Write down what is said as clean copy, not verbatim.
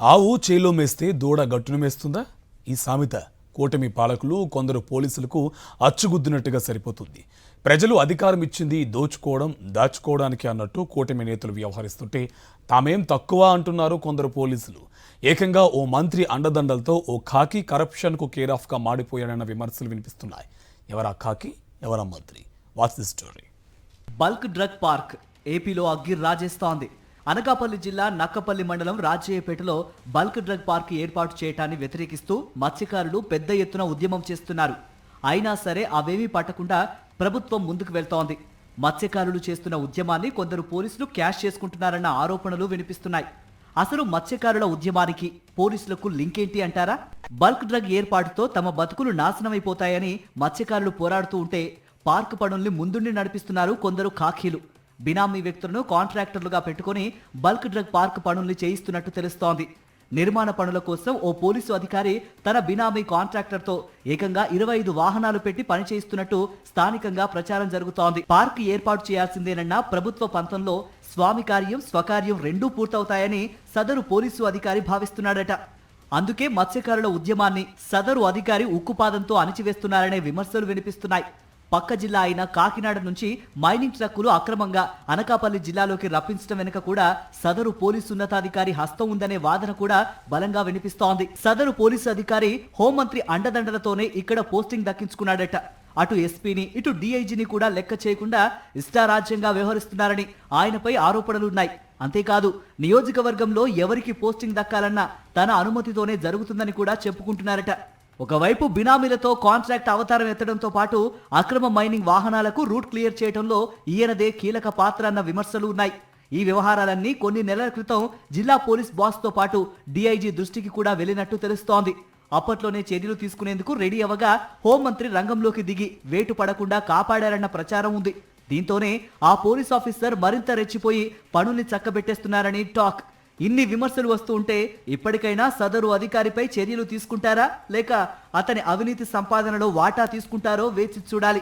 ఆవు చేలో మేస్తే దూడ గట్టును మేస్తుందా? ఈ సామెత కూటమి పాలకులు కొందరు పోలీసులకు అచ్చుగుద్దినట్టుగా సరిపోతుంది. ప్రజలు అధికారం ఇచ్చింది దోచుకోవడం దాచుకోవడానికి అన్నట్టు కూటమి నేతలు వ్యవహరిస్తుంటే తామేం తక్కువ అంటున్నారు కొందరు పోలీసులు. ఏకంగా ఓ మంత్రి అండదండలతో ఓ ఖాకీ కరప్షన్కు కేర్ ఆఫ్గా మాడిపోయాడన్న విమర్శలు వినిపిస్తున్నాయి. ఎవరా ఖాకీ, ఎవరా మంత్రి? What's the story? Bulk drug park ఏపీలో అగ్గి రాజేస్తోంది. అనకాపల్లి జిల్లా నక్కపల్లి మండలం రాజయ్యపేటలో బల్క్ డ్రగ్ పార్క్ ఏర్పాటు చేయటాన్ని వ్యతిరేకిస్తూ మత్స్యకారులు పెద్ద ఎత్తున ఉద్యమం చేస్తున్నారు. అయినా సరే అవేమీ పట్టకుండా ప్రభుత్వం ముందుకు వెళ్తోంది. మత్స్యకారులు చేస్తున్న ఉద్యమాన్ని కొందరు పోలీసులు క్యాష్ చేసుకుంటున్నారన్న ఆరోపణలు వినిపిస్తున్నాయి. అసలు మత్స్యకారుల ఉద్యమానికి పోలీసులకు లింక్ ఏంటి అంటారా? బల్క్ డ్రగ్ ఏర్పాటుతో తమ బతుకులు నాశనమైపోతాయని మత్స్యకారులు పోరాడుతూ ఉంటే పార్క్ పనుల్ని ముందుండి నడిపిస్తున్నారు కొందరు ఖాకీలు. బినామీ వ్యక్తులను కాంట్రాక్టర్లుగా పెట్టుకుని బల్క్ డ్రగ్ పార్క్ పనుల్ని చేయిస్తున్నట్టు తెలుస్తోంది. నిర్మాణ పనుల కోసం ఓ పోలీసు అధికారి తన బినామీ కాంట్రాక్టర్తో ఏకంగా 25 వాహనాలు పెట్టి పని చేయిస్తున్నట్టు స్థానికంగా ప్రచారం జరుగుతోంది. పార్క్ ఏర్పాటు చేయాల్సిందేనన్న ప్రభుత్వ పంతంలో స్వామి కార్యం స్వకార్యం రెండూ పూర్తవుతాయని సదరు పోలీసు అధికారి భావిస్తున్నాడట. అందుకే మత్స్యకారుల ఉద్యమాన్ని సదరు అధికారి ఉక్కుపాదంతో అణిచివేస్తున్నారనే విమర్శలు వినిపిస్తున్నాయి. పక్క జిల్లా అయిన కాకినాడ నుంచి మైనింగ్ ట్రక్కులు అక్రమంగా అనకాపల్లి జిల్లాలోకి రప్పించడం వెనుక కూడా సదరు పోలీసు ఉన్నతాధికారి హస్తం ఉందనే వాదన కూడా బలంగా వినిపిస్తోంది. సదరు పోలీసు అధికారి హోంమంత్రి అండదండలతోనే ఇక్కడ పోస్టింగ్ దక్కించుకున్నాడట. అటు ఎస్పీని ఇటు డీఐజీని కూడా లెక్క చేయకుండా ఇష్టారాజ్యంగా వ్యవహరిస్తున్నారని ఆయనపై ఆరోపణలున్నాయి. అంతేకాదు నియోజకవర్గంలో ఎవరికి పోస్టింగ్ దక్కాలన్నా తన అనుమతితోనే జరుగుతుందని కూడా చెప్పుకుంటున్నారట. ఒకవైపు బినామీలతో కాంట్రాక్ట్ అవతారం ఎత్తడంతో పాటు అక్రమ మైనింగ్ వాహనాలకు రూట్ క్లియర్ చేయడంలో ఈయనదే కీలక పాత్ర అన్న విమర్శలు ఉన్నాయి. ఈ వ్యవహారాలన్నీ కొన్ని నెలల క్రితం జిల్లా పోలీస్ బాస్తో పాటు డీఐజీ దృష్టికి కూడా వెళ్లినట్టు తెలుస్తోంది. అప్పట్లోనే చర్యలు తీసుకునేందుకు రెడీ అవ్వగా హోంమంత్రి రంగంలోకి దిగి వేటు పడకుండా కాపాడారన్న ప్రచారం ఉంది. దీంతోనే ఆ పోలీస్ ఆఫీసర్ మరింత రెచ్చిపోయి పనుల్ని చక్కబెట్టేస్తున్నారని టాక్. ఇన్ని విమర్శలు వస్తూ ఉంటే ఇప్పటికైనా సదరు అధికారిపై చర్యలు తీసుకుంటారా లేక అతని అవినీతి సంపాదనలో వాటా తీసుకుంటారో వేచి చూడాలి.